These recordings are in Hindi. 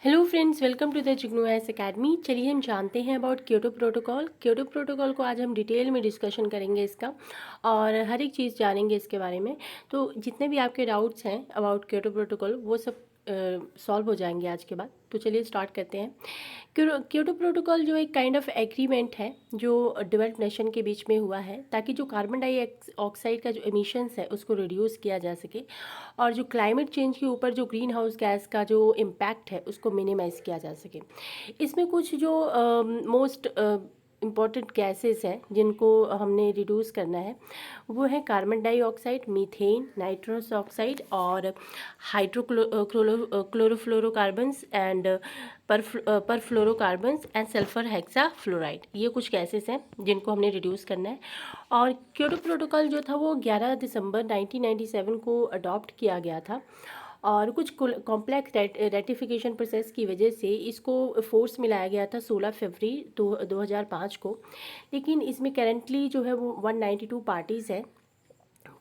Hello friends, welcome to the Jigno S academy. चलिए हम जानते हैं about Kyoto protocol. Kyoto protocol को आज हम डिटेल में डिस्कशन करेंगे इसका, और हर एक चीज़ जानेंगे इसके बारे में। तो जितने भी आपके डाउट्स हैं अबाउट क्योटो प्रोटोकॉल वो सब सॉल्व हो जाएंगे आज के बाद। तो चलिए स्टार्ट करते हैं। क्योटो प्रोटोकॉल जो एक काइंड ऑफ एग्रीमेंट है जो डेवलप्ड नेशन के बीच में हुआ है, ताकि जो कार्बन डाइऑक्साइड का जो एमिशंस है उसको रिड्यूस किया जा सके, और जो क्लाइमेट चेंज के ऊपर जो ग्रीन हाउस गैस का जो इम्पैक्ट है उसको मिनिमाइज़ किया जा सके। इसमें कुछ जो मोस्ट इम्पॉर्टेंट गैसेस हैं जिनको हमने रिड्यूस करना है, वो है carbon dioxide, methane, nitrous oxide और chlorofluorocarbons and perfluorocarbons and sulphur hexafluoride. ये कुछ गैसेस हैं जिनको हमने रिड्यूस करना है। और क्योटो प्रोटोकॉल जो था वो 11 दिसंबर 1997 को अडॉप्ट किया गया था, और कुछ कॉम्प्लेक्स रेटिफिकेशन प्रोसेस की वजह से इसको फोर्स में लाया गया था 16 फरवरी 2005 को। लेकिन इसमें करेंटली जो है वो 192 पार्टीज़ है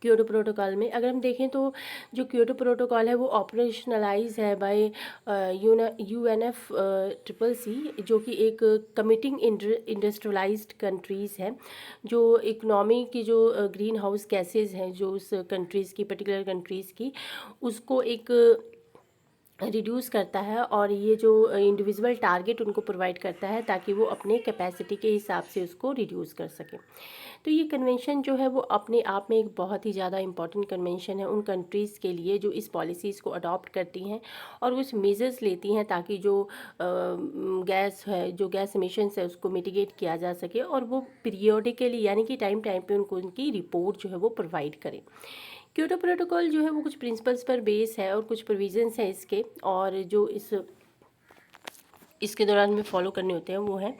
क्योटो प्रोटोकॉल में। अगर हम देखें तो जो क्योटो प्रोटोकॉल है वो ऑपरेशनलाइज है बाय यूएनएफ ट्रिपल सी, जो कि एक कमिटिंग इंडस्ट्रियलाइज्ड कंट्रीज़ है, जो इकोनॉमी की जो ग्रीन हाउस गैसेज हैं जो उस कंट्रीज़ की, पर्टिकुलर कंट्रीज़ की, उसको एक रिड्यूस करता है। और ये जो इंडिविजुअल टारगेट उनको प्रोवाइड करता है ताकि वो अपने कैपेसिटी के हिसाब से उसको रिड्यूस कर सकें। तो ये कन्वेंशन जो है वो अपने आप में एक बहुत ही ज़्यादा इंपॉर्टेंट कन्वेंशन है उन कंट्रीज़ के लिए जो इस पॉलिसीज़ को अडॉप्ट करती हैं और कुछ मेजर्स लेती हैं ताकि जो गैस है, जो गैस एमिशंस है, उसको मिटिगेट किया जा सके, और वो पीरियोडिकली यानी कि टाइम टाइम पे उनको उनकी रिपोर्ट जो है वो प्रोवाइड करें। क्योटो प्रोटोकॉल जो है वो कुछ प्रिंसिपल्स पर बेस है और कुछ प्रोविजंस हैं इसके, और जो इसके दौरान में फॉलो करने होते हैं वो है,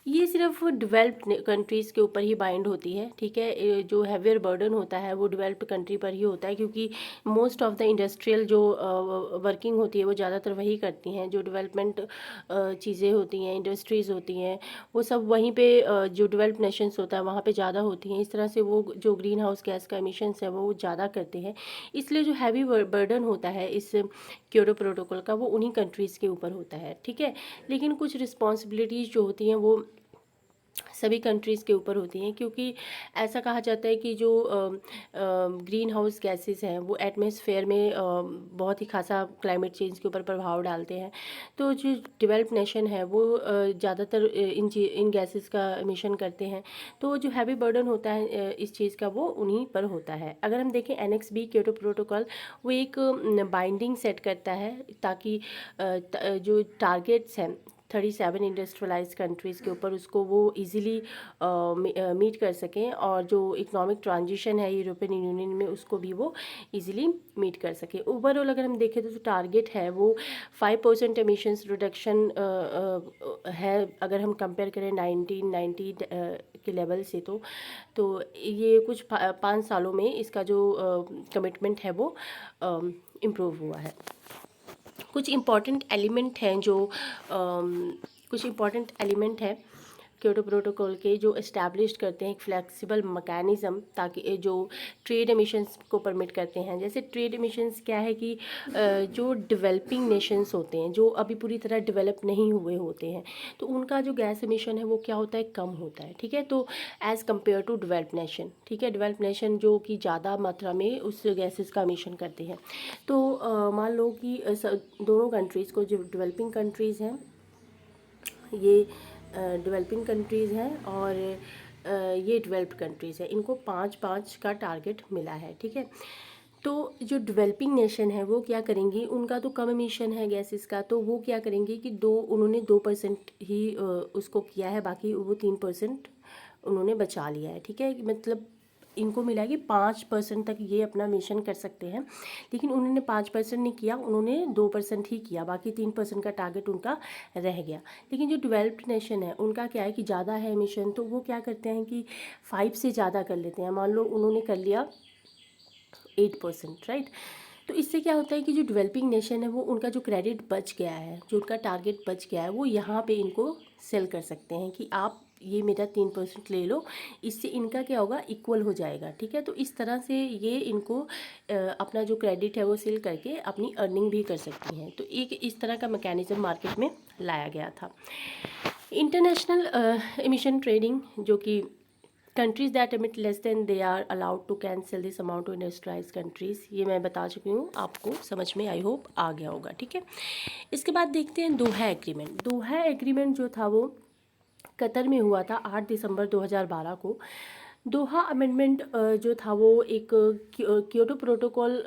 ये सिर्फ डेवलप्ड कंट्रीज़ के ऊपर ही बाइंड होती है। ठीक है, जो हैवियर बर्डन होता है वो डेवलप्ड कंट्री पर ही होता है, क्योंकि मोस्ट ऑफ द इंडस्ट्रियल जो वर्किंग होती है वो ज़्यादातर वही करती हैं। जो डेवलपमेंट चीज़ें होती हैं, इंडस्ट्रीज़ होती हैं, वो सब वहीं पे जो डेवलप्ड नेशंस होता है वहाँ पे ज़्यादा होती हैं। इस तरह से वो जो ग्रीन हाउस गैस का एमिशंस है वो ज़्यादा करते हैं। इसलिए जो हैवी बर्डन होता है इस क्योटो प्रोटोकॉल का वो उन्हीं कंट्रीज़ के ऊपर होता है। ठीक है, लेकिन कुछ रिस्पॉन्सिबिलिटीज़ जो होती हैं वो सभी कंट्रीज़ के ऊपर होती हैं, क्योंकि ऐसा कहा जाता है कि जो ग्रीन हाउस गैसेस हैं वो एटमॉस्फेयर में बहुत ही खासा क्लाइमेट चेंज के ऊपर प्रभाव डालते हैं। तो जो डेवलप्ड नेशन है वो ज़्यादातर इन गैसेस का एमिशन करते हैं। तो जो हैवी बर्डन होता है इस चीज़ का वो उन्हीं पर होता है। अगर हम देखें एनेक्स बी क्योटो प्रोटोकॉल, वो एक बाइंडिंग सेट करता है ताकि जो टारगेट्स हैं 37 इंडस्ट्रियलाइज कंट्रीज़ के ऊपर, उसको वो इजीली मीट कर सकें, और जो इकोनॉमिक ट्रांजिशन है यूरोपियन यूनियन में उसको भी वो इजीली मीट कर सके। ओवरऑल अगर हम देखें तो जो टारगेट है वो 5% एमिशंस रिडक्शन है, अगर हम कंपेयर करें 1990 के लेवल से। तो ये कुछ 5 सालों में इसका जो कमिटमेंट है वो इम्प्रूव हुआ है। कुछ इम्पॉर्टेंट एलिमेंट हैं जो कुछ इम्पॉर्टेंट एलिमेंट है क्योटो प्रोटोकॉल के जो इस्टेब्लिश करते हैं एक फ्लेक्सिबल मैकेनिज़्म, ताकि जो ट्रेड एमिशंस को परमिट करते हैं। जैसे ट्रेड एमिशंस क्या है कि जो डेवलपिंग नेशंस होते हैं, जो अभी पूरी तरह डेवलप नहीं हुए होते हैं, तो उनका जो गैस एमिशन है वो क्या होता है, कम होता है। ठीक है, तो as compare to developed nation, ठीक है, डेवलप्ड नेशन जो कि ज़्यादा मात्रा में उस गैसेस का एमिशन करते हैं। तो मान लो कि दोनों कंट्रीज़ को, जो डेवलपिंग कंट्रीज़ हैं, ये डेवलपिंग कंट्रीज़ हैं और ये डेवलप्ड कंट्रीज़ हैं, इनको 5-5 का टारगेट मिला है। ठीक है, तो जो डेवलपिंग नेशन है वो क्या करेंगी, उनका तो कम एमिशन है गैसेस का, तो वो क्या करेंगे कि उन्होंने 2% ही उसको किया है, बाकी वो 3% उन्होंने बचा लिया है। ठीक है, मतलब इनको मिला है कि 5% तक ये अपना मिशन कर सकते हैं, लेकिन उन्होंने 5% नहीं किया, उन्होंने 2% ही किया, बाकी 3% का टारगेट उनका रह गया। लेकिन जो डेवलप्ड नेशन है उनका क्या है कि ज़्यादा है मिशन, तो वो क्या करते हैं कि 5 से ज़्यादा कर लेते हैं। मान लो उन्होंने कर लिया 8%, राइट। तो इससे क्या होता है कि जो डेवलपिंग नेशन है वो उनका जो क्रेडिट बच गया है, जो उनका टारगेट बच गया है, वो यहाँ पे इनको सेल कर सकते हैं कि आप ये मेरा 3% ले लो, इससे इनका क्या होगा, इक्वल हो जाएगा। ठीक है, तो इस तरह से ये इनको अपना जो क्रेडिट है वो सेल करके अपनी अर्निंग भी कर सकती हैं। तो एक इस तरह का मैकेनिज्म मार्केट में लाया गया था। इंटरनेशनल एमिशन ट्रेडिंग, जो कि countries that emit less than they are allowed to cancel this amount to industrialise countries, ये मैं बता चुकी हूँ, आपको समझ में आई होप आ गया होगा। ठीक है, इसके बाद देखते हैं दोहा एग्रीमेंट। दोहा एग्रीमेंट जो था वो कतर में हुआ था 8 दिसंबर 2012 को। दोहा अमेंडमेंट जो था वो एक क्योटो प्रोटोकॉल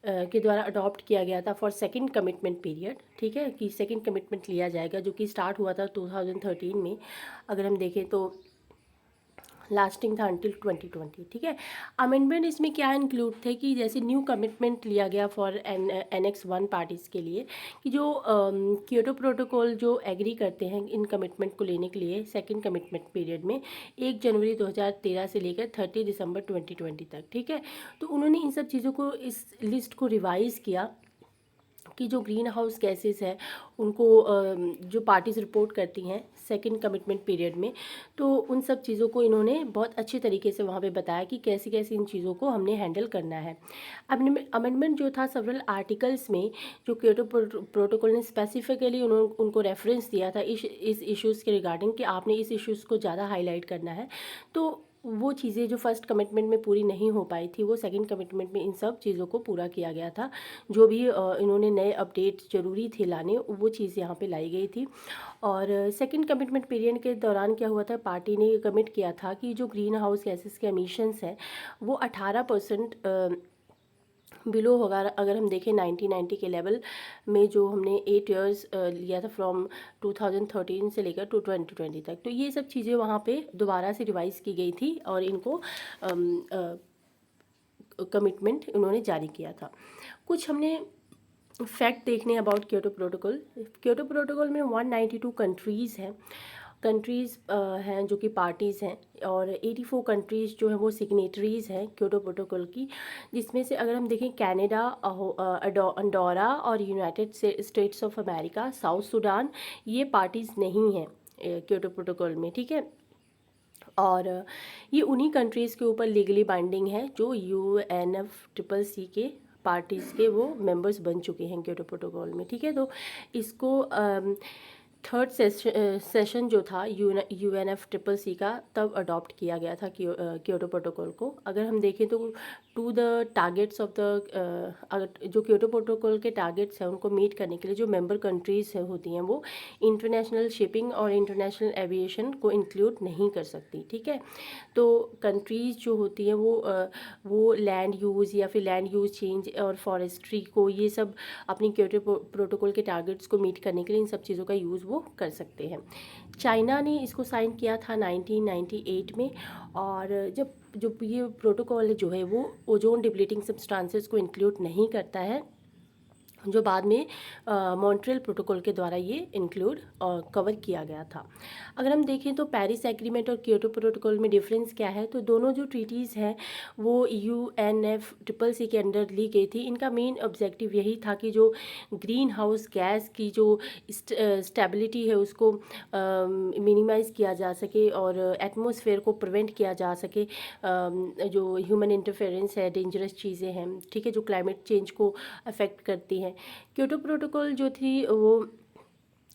के द्वारा अडॉप्ट किया गया था फॉर सेकंड कमिटमेंट पीरियड। ठीक है, कि सेकंड कमिटमेंट लिया जाएगा, जो कि स्टार्ट हुआ था 2013 में। अगर हम देखें तो लास्टिंग था अंटिल 2020। ठीक है, अमेंडमेंट इसमें क्या इंक्लूड थे कि जैसे न्यू कमिटमेंट लिया गया फॉर एनेक्स 1 पार्टीज़ के लिए, कि जो क्योटो प्रोटोकॉल जो एग्री करते हैं इन कमिटमेंट को लेने के लिए सेकंड कमिटमेंट पीरियड में 1 जनवरी 2013 से लेकर 30 दिसंबर 2020 तक। ठीक है, तो उन्होंने इन सब चीज़ों को, इस लिस्ट को रिवाइज़ किया कि जो ग्रीन हाउस गैसेस है उनको जो पार्टीज़ रिपोर्ट करती हैं सेकंड कमिटमेंट पीरियड में, तो उन सब चीज़ों को इन्होंने बहुत अच्छे तरीके से वहाँ पे बताया कि कैसे कैसे इन चीज़ों को हमने हैंडल करना है। अमेंडमेंट जो था सेवरल आर्टिकल्स में, जो क्योटो प्रोटोकॉल ने स्पेसिफिकली उनको रेफरेंस दिया था इस इश्यूज़ के रिगार्डिंग कि आपने इस इश्यूज़ को ज़्यादा हाईलाइट करना है। तो वो चीज़ें जो फर्स्ट कमिटमेंट में पूरी नहीं हो पाई थी, वो सेकंड कमिटमेंट में इन सब चीज़ों को पूरा किया गया था। जो भी इन्होंने नए अपडेट ज़रूरी थे लाने, वो चीज़ यहाँ पे लाई गई थी। और सेकंड कमिटमेंट पीरियड के दौरान क्या हुआ था, पार्टी ने कमिट किया था कि जो ग्रीन हाउस गैसेस के एमिशंस हैं वो 18% बिलो होगा। अगर हम देखें 1990 के लेवल में, जो हमने 8 इयर्स लिया था फ्रॉम 2013 से लेकर टू 2020 तक, तो ये सब चीज़ें वहाँ पे दोबारा से रिवाइज़ की गई थी और इनको कमिटमेंट उन्होंने जारी किया था। कुछ हमने फैक्ट देखने about Kyoto protocol. Kyoto protocol में 192 कंट्रीज़ हैं, हैं जो कि पार्टीज़ हैं, और 84 कंट्रीज़ जो है वो सिग्नेटरीज़ हैं क्योटो प्रोटोकॉल की, जिसमें से अगर हम देखें कनाडा, अंडोरा और United states of America, south Sudan, ये पार्टीज़ नहीं हैं क्योटो प्रोटोकॉल में। ठीक है, और ये उन्हीं कंट्रीज़ के ऊपर लीगली बाइंडिंग है जो UNFCCC के पार्टीज़ के वो मेंबर्स बन चुके हैं क्योटो प्रोटोकॉल में। ठीक है, तो इसको थर्ड सेशन जो था UNFCCC का, तब अडॉप्ट किया गया था क्योटो प्रोटोकॉल को। अगर हम देखें तो to the targets of the, अगर जो क्योटो प्रोटोकॉल के टारगेट्स हैं उनको मीट करने के लिए जो मेंबर कंट्रीज़ होती हैं वो इंटरनेशनल शिपिंग और इंटरनेशनल एविएशन को इंक्लूड नहीं कर सकती। ठीक है, तो कंट्रीज़ जो होती हैं वो लैंड यूज़ या फिर लैंड यूज़ चेंज और फॉरेस्ट्री को, ये सब अपनी क्योटो प्रोटोकॉल के टारगेट्स को मीट करने के लिए इन सब चीज़ों का यूज़ वो कर सकते हैं। चाइना ने इसको साइन किया था 1998 में, और जब ये प्रोटोकॉल जो है वो ओजोन डिप्लीटिंग सब्सटेंसेस को इंक्लूड नहीं करता है, जो बाद में मॉन्ट्रियल प्रोटोकॉल के द्वारा ये इंक्लूड और कवर किया गया था। अगर हम देखें तो पेरिस एग्रीमेंट और क्योटो प्रोटोकॉल में डिफरेंस क्या है, तो दोनों जो ट्रीटीज़ हैं वो UNFCCC के अंडर ली गई थी। इनका मेन ऑब्जेक्टिव यही था कि जो ग्रीन हाउस गैस की जो स्टेबिलिटी है उसको मिनिमाइज़ किया जा सके और एटमॉस्फेयर को प्रिवेंट किया जा सके, जो ह्यूमन इंटरफेरेंस है, डेंजरस चीज़ें हैं, ठीक है, जो क्लाइमेट चेंज को अफेक्ट करती हैं। क्योटो प्रोटोकॉल जो थी वो,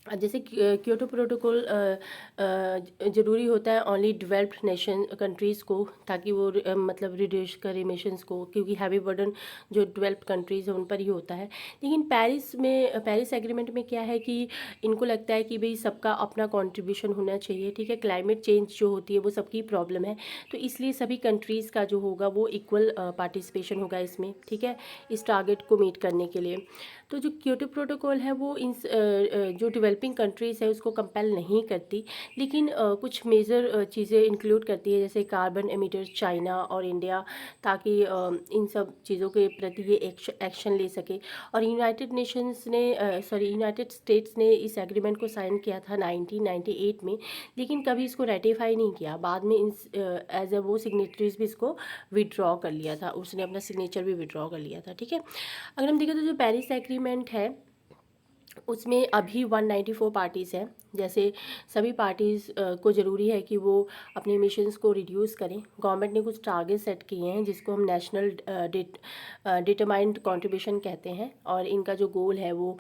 जैसे क्योटो प्रोटोकॉल ज़रूरी होता है ओनली डेवलप्ड नेशन कंट्रीज़ को, ताकि वो मतलब रिड्यूस करे एमिशंस को, क्योंकि हैवी बर्डन जो डेवलप्ड कंट्रीज़ हैं उन पर ही होता है। लेकिन पेरिस एग्रीमेंट में क्या है कि इनको लगता है कि भाई सबका अपना कंट्रीब्यूशन होना चाहिए। ठीक है, क्लाइमेट चेंज जो होती है वो सबकी प्रॉब्लम है, तो इसलिए सभी कंट्रीज़ का जो होगा वो इक्वल पार्टिसिपेशन होगा इसमें। ठीक है, इस टारगेट को मीट करने के लिए। तो जो क्योटो प्रोटोकॉल है वो इन जो डेवलपिंग कंट्रीज़ है उसको कंपेल नहीं करती, लेकिन कुछ मेजर चीज़ें इंक्लूड करती है, जैसे कार्बन एमिटर्स चाइना और इंडिया, ताकि इन सब चीज़ों के प्रति ये एक्शन ले सके। और यूनाइटेड स्टेट्स ने इस एग्रीमेंट को साइन किया था 1998 में, लेकिन कभी इसको रेटिफाई नहीं किया। बाद में एज ए वो सिग्नेटरीज भी इसको विड्रॉ कर लिया था, उसने अपना सिग्नेचर भी विड्रॉ कर लिया था। ठीक है, अगर हम देखें तो जो पेरिस एग्रीमेंट है उसमें अभी 194 पार्टीज़ हैं। जैसे सभी पार्टीज़ को ज़रूरी है कि वो अपने एमिशंस को रिड्यूस करें। गवर्नमेंट ने कुछ टारगेट सेट किए हैं जिसको हम नेशनल डिटरमाइंड कंट्रीब्यूशन कहते हैं, और इनका जो गोल है वो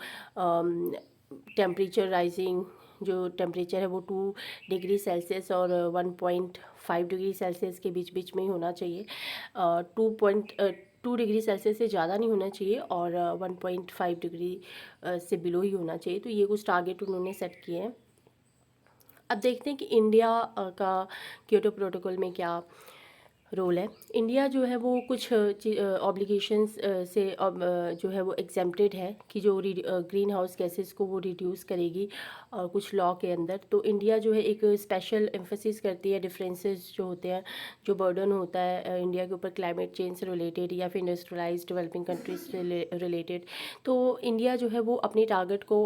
टेम्परेचर राइजिंग, जो टेम्परेचर है वो 2 डिग्री सेल्सियस और 1.5 डिग्री सेल्सियस के बीच बीच में ही होना चाहिए। 2 डिग्री सेल्सियस से ज़्यादा नहीं होना चाहिए और 1.5 डिग्री से बिलो ही होना चाहिए। तो ये कुछ टारगेट उन्होंने सेट किए हैं। अब देखते हैं कि इंडिया का क्योटो प्रोटोकॉल में क्या रोल है। इंडिया जो है वो कुछ ऑब्लिगेशंस से जो है वो एग्जेम्प्टेड है कि जो ग्रीन हाउस गैसेस को वो रिड्यूस करेगी कुछ लॉ के अंदर। तो इंडिया जो है एक स्पेशल एम्फेसिस करती है डिफरेंसेस जो होते हैं, जो बर्डन होता है इंडिया के ऊपर क्लाइमेट चेंज से रिलेटेड या फिर इंडस्ट्रियलाइज्ड डेवलपिंग कंट्रीज से रिलेटेड। तो इंडिया जो है वो अपनी टारगेट को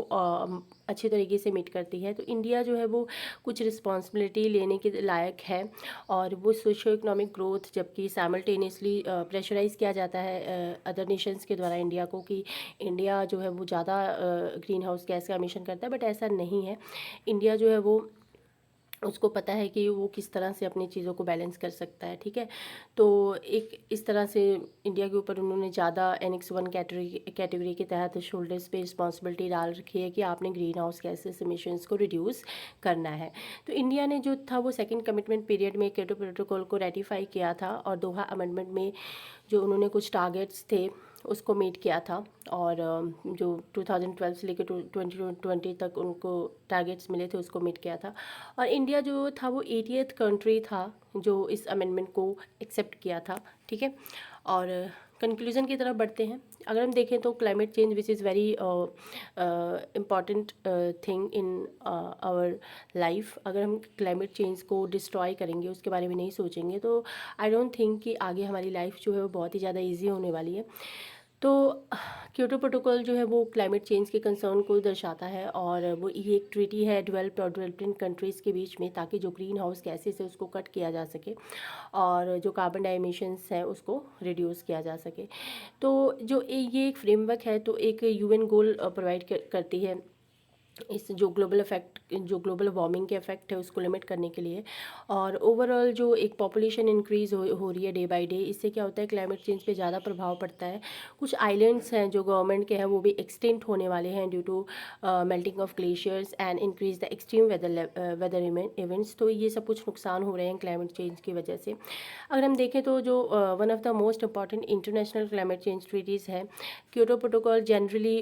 अच्छे तरीके से मीट करती है। तो इंडिया जो है वो कुछ रिस्पॉन्सिबिलिटी लेने के लायक है, और वो सोशो इकोनॉमिक ग्रोथ जबकि साइमल्टेनियसली प्रेशराइज़ किया जाता है अदर नेशंस के द्वारा इंडिया को कि इंडिया जो है वो ज़्यादा ग्रीन हाउस गैस का एमिशन करता है, बट ऐसा नहीं है। इंडिया जो है वो उसको पता है कि वो किस तरह से अपनी चीज़ों को बैलेंस कर सकता है, ठीक है। तो एक इस तरह से इंडिया के ऊपर उन्होंने ज़्यादा एनेक्स 1 कैटेगरी के तहत शोल्डर्स पे रिस्पॉन्सिबिलिटी डाल रखी है कि आपने ग्रीन हाउस गैसेस एमिशंस को रिड्यूस करना है। तो इंडिया ने जो था वो सेकंड कमिटमेंट पीरियड में क्योटो प्रोटोकॉल को रेटिफाई किया था, और दोहा अमेंडमेंट में जो उन्होंने कुछ टारगेट्स थे उसको मीट किया था, और जो 2012 से लेकर 2020 तक उनको टारगेट्स मिले थे उसको मीट किया था। और इंडिया जो था वो 80th कंट्री था जो इस अमेंडमेंट को एक्सेप्ट किया था, ठीक है। और कंक्लूज़न की तरफ बढ़ते हैं। अगर हम देखें तो climate change which is very important thing in our life. अगर हम क्लाइमेट चेंज को डिस्ट्रॉय करेंगे, उसके बारे में नहीं सोचेंगे, तो आई डोंट थिंक कि आगे हमारी लाइफ जो है वो बहुत ही ज़्यादा ईजी होने वाली है। तो क्योटो प्रोटोकॉल जो है वो क्लाइमेट चेंज के कंसर्न को दर्शाता है, और वो ये एक ट्रीटी है डेवलप्ड और डेवलपिंग कंट्रीज़ के बीच में, ताकि जो ग्रीन हाउस गैसेस है उसको कट किया जा सके और जो कार्बन डाई एमिशंस है उसको रिड्यूस किया जा सके। तो जो ये एक फ्रेमवर्क है, तो एक यूएन गोल प्रोवाइड करती है इस जो ग्लोबल वार्मिंग के इफेक्ट है उसको लिमिट करने के लिए। और ओवरऑल जो एक पॉपुलेशन इंक्रीज़ हो रही है डे बाय डे, इससे क्या होता है क्लाइमेट चेंज पे ज़्यादा प्रभाव पड़ता है। कुछ आइलैंड्स हैं जो गवर्नमेंट के हैं वो भी एक्सटिंक्ट होने वाले हैं due to melting of glaciers and increase the extreme weather events. तो ये सब कुछ नुकसान हो रहे हैं क्लाइमेट चेंज की वजह से। अगर हम देखें तो जो one of the most important international climate change treaties है क्योटो प्रोटोकॉल, जनरली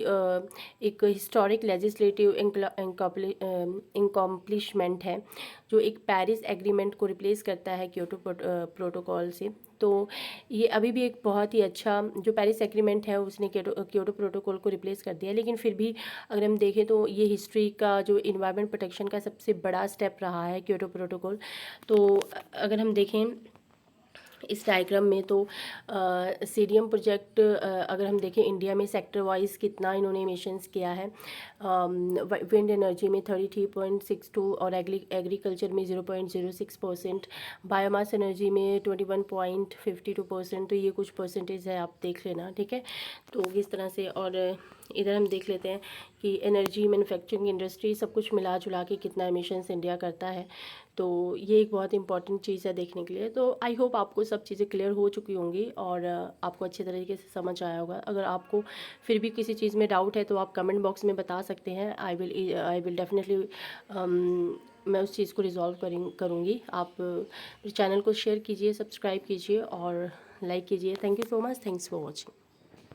एक हिस्टोरिक लेजिस्लेटिव इनकॉम्प्लिशमेंट है जो एक पेरिस एग्रीमेंट को रिप्लेस करता है क्योटो प्रोटोकॉल से। तो ये अभी भी एक बहुत ही अच्छा जो पेरिस एग्रीमेंट है उसने क्योटो प्रोटोकॉल को रिप्लेस कर दिया, लेकिन फिर भी अगर हम देखें तो ये हिस्ट्री का जो इन्वायरमेंट प्रोटेक्शन का सबसे बड़ा स्टेप रहा है क्योटो प्रोटोकॉल। तो अगर हम देखें इस डायग्राम में तो सीडीएम प्रोजेक्ट अगर हम देखें इंडिया में सेक्टर वाइज कितना इन्होंने एमिशंस किया है। विंड एनर्जी में 33.62 और एग्रीकल्चर में 0.06%, बायोमास एनर्जी में 21.52%। तो ये कुछ परसेंटेज है, आप देख लेना, ठीक है। तो इस तरह से, और इधर हम देख लेते हैं कि एनर्जी, मैन्युफैक्चरिंग इंडस्ट्री सब कुछ मिला जुला के कितना एमिशंस इंडिया करता है। तो ये एक बहुत इंपॉर्टेंट चीज़ है देखने के लिए। तो आई होप आपको सब चीज़ें क्लियर हो चुकी होंगी और आपको अच्छे तरीके से समझ आया होगा। अगर आपको फिर भी किसी चीज़ में डाउट है तो आप कमेंट बॉक्स में बता सकते हैं। आई विल डेफिनेटली मैं उस चीज़ को रिजॉल्व करूँगी। आप चैनल को शेयर कीजिए, सब्सक्राइब कीजिए और लाइक कीजिए। Thank you so much, thanks for watching.